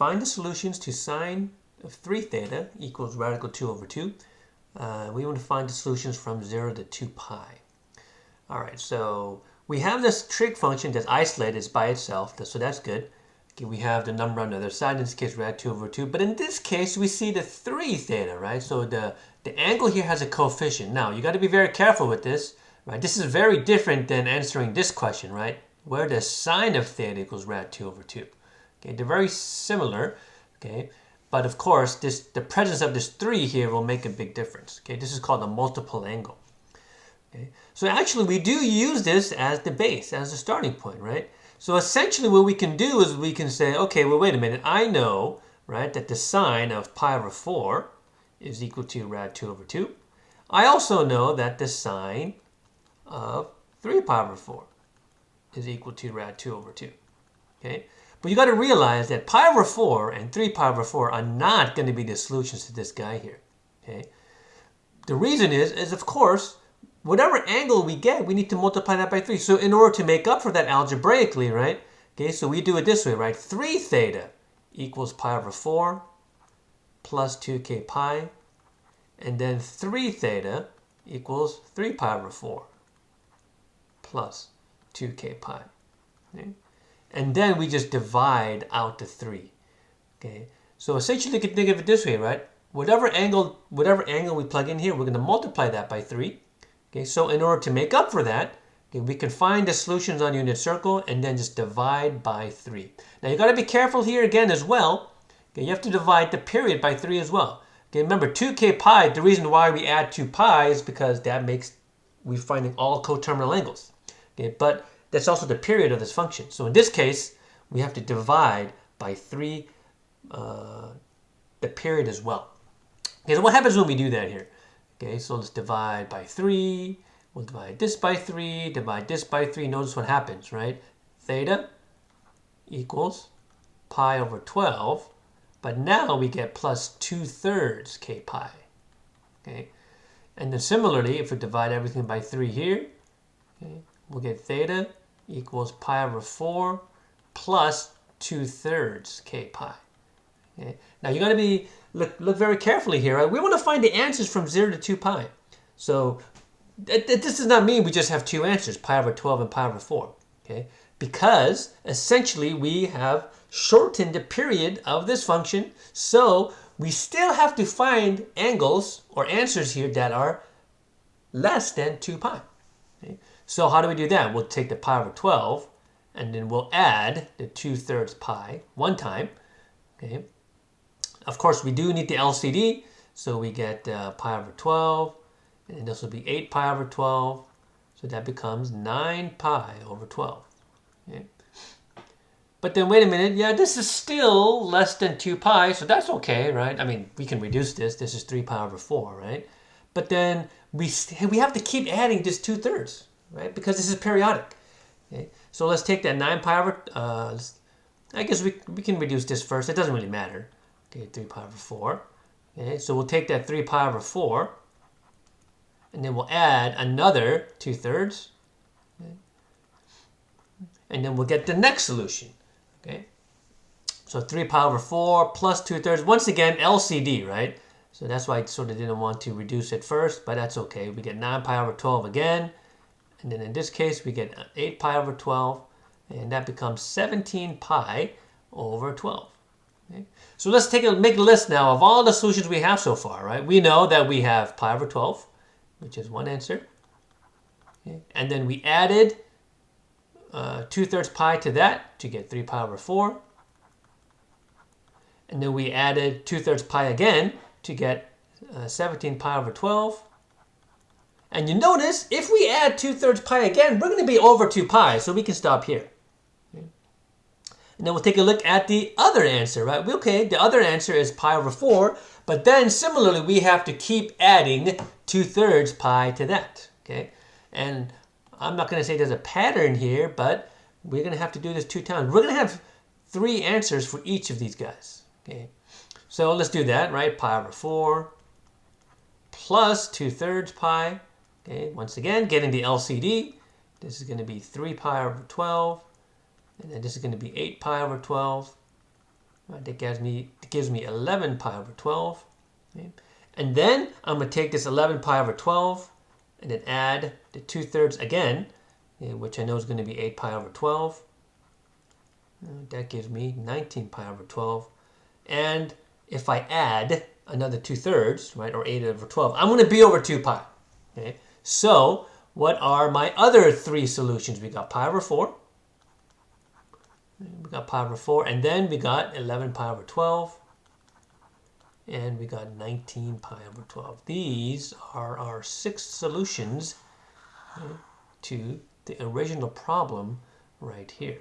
find the solutions to sine of 3 theta equals radical 2 over 2. We want to find the solutions from 0 to 2 pi. All right, so we have this trig function that's isolated, it's by itself, so that's good. Okay, we have the number on the other side, in this case rad 2 over 2, but in this case we see the 3 theta, right? So the angle here has a coefficient. Now, you got to be very careful with this, right? This is very different than answering this question, right? Where the sine of theta equals rad 2 over 2. Okay, they're very similar, okay? But of course, the presence of this 3 here will make a big difference. Okay, this is called a multiple angle. Okay, so actually we do use this as the base, as the starting point, right? So essentially what we can do is we can say, okay, well, wait a minute. I know, right, that the sine of pi over 4 is equal to rad 2 over 2. I also know that the sine of 3 pi over 4 is equal to rad 2 over 2. Okay? But you got to realize that pi over 4 and 3 pi over 4 are not going to be the solutions to this guy here. Okay? The reason is of course, whatever angle we get, we need to multiply that by 3. So in order to make up for that algebraically, right? Okay, so we do it this way, right? 3 theta equals pi over 4 plus 2k pi. And then 3 theta equals 3 pi over 4 plus 2k pi. Okay? And then we just divide out the 3. Okay, so essentially you can think of it this way, right? Whatever angle we plug in here, we're going to multiply that by 3. Okay, so in order to make up for that, okay, we can find the solutions on unit circle and then just divide by 3. Now you got to be careful here again as well. Okay, you have to divide the period by 3 as well. Okay, remember 2k pi, the reason why we add 2 pi is because that makes we're finding all coterminal angles. Okay, but that's also the period of this function. So in this case, we have to divide by 3 the period as well. Okay, so what happens when we do that here? Okay, so let's divide by 3. We'll divide this by 3, divide this by 3. Notice what happens, right? Theta equals pi over 12. But now we get plus 2/3 k pi. Okay, and then similarly, if we divide everything by 3 here, okay, we'll get theta equals pi over 4 plus 2/3 k pi. Okay. Now you got to be look very carefully here. Right? We want to find the answers from 0 to 2 pi. So this does not mean we just have two answers, pi over 12 and pi over 4. Okay, because essentially we have shortened the period of this function, so we still have to find angles or answers here that are less than 2 pi. Okay. So how do we do that? We'll take the pi over 12 and then we'll add the 2/3 pi one time. Okay. Of course, we do need the LCD, so we get pi over 12, and this will be 8 pi over 12, so that becomes 9 pi over 12. Okay. But then wait a minute, yeah, this is still less than 2 pi, so that's okay, right? I mean, we can reduce this. This is 3 pi over 4, right? But then we have to keep adding this 2/3, right? Because this is periodic. Okay? So let's take that 9 pi over, I guess we can reduce this first. It doesn't really matter. Okay, 3 pi over 4. Okay, so we'll take that 3 pi over 4, and then we'll add another 2/3. Okay? And then we'll get the next solution. Okay, so 3 pi over 4 plus 2/3. Once again, LCD, right? So that's why I sort of didn't want to reduce it first, but that's okay. We get 9 pi over 12 again. And then in this case, we get 8 pi over 12. And that becomes 17 pi over 12. Okay? So let's make a list now of all the solutions we have so far, right? We know that we have pi over 12, which is one answer. Okay? And then we added 2/3 pi to that to get 3 pi over 4. And then we added 2/3 pi again to get 17 pi over 12. And you notice, if we add 2/3 pi again, we're going to be over 2 pi, so we can stop here. Okay. And then we'll take a look at the other answer, right? Okay, the other answer is pi over 4, but then similarly, we have to keep adding 2/3 pi to that, okay? And I'm not going to say there's a pattern here, but we're going to have to do this 2 times. We're going to have 3 answers for each of these guys. Okay, so let's do that, right? Pi over 4 plus 2/3 pi. Okay, once again, getting the LCD. This is going to be 3 pi over 12. And then this is going to be 8 pi over 12. Right, that gives me 11 pi over 12. Okay? And then I'm going to take this 11 pi over 12 and then add the 2/3 again, which I know is going to be 8 pi over 12. That gives me 19 pi over 12. And if I add another 2/3, right, or 8 over 12, I'm going to be over 2 pi. Okay? So what are my other three solutions? We got pi over 4. We got pi over 4, and then we got 11 pi over 12. And we got 19 pi over 12. These are our 6 solutions to the original problem right here.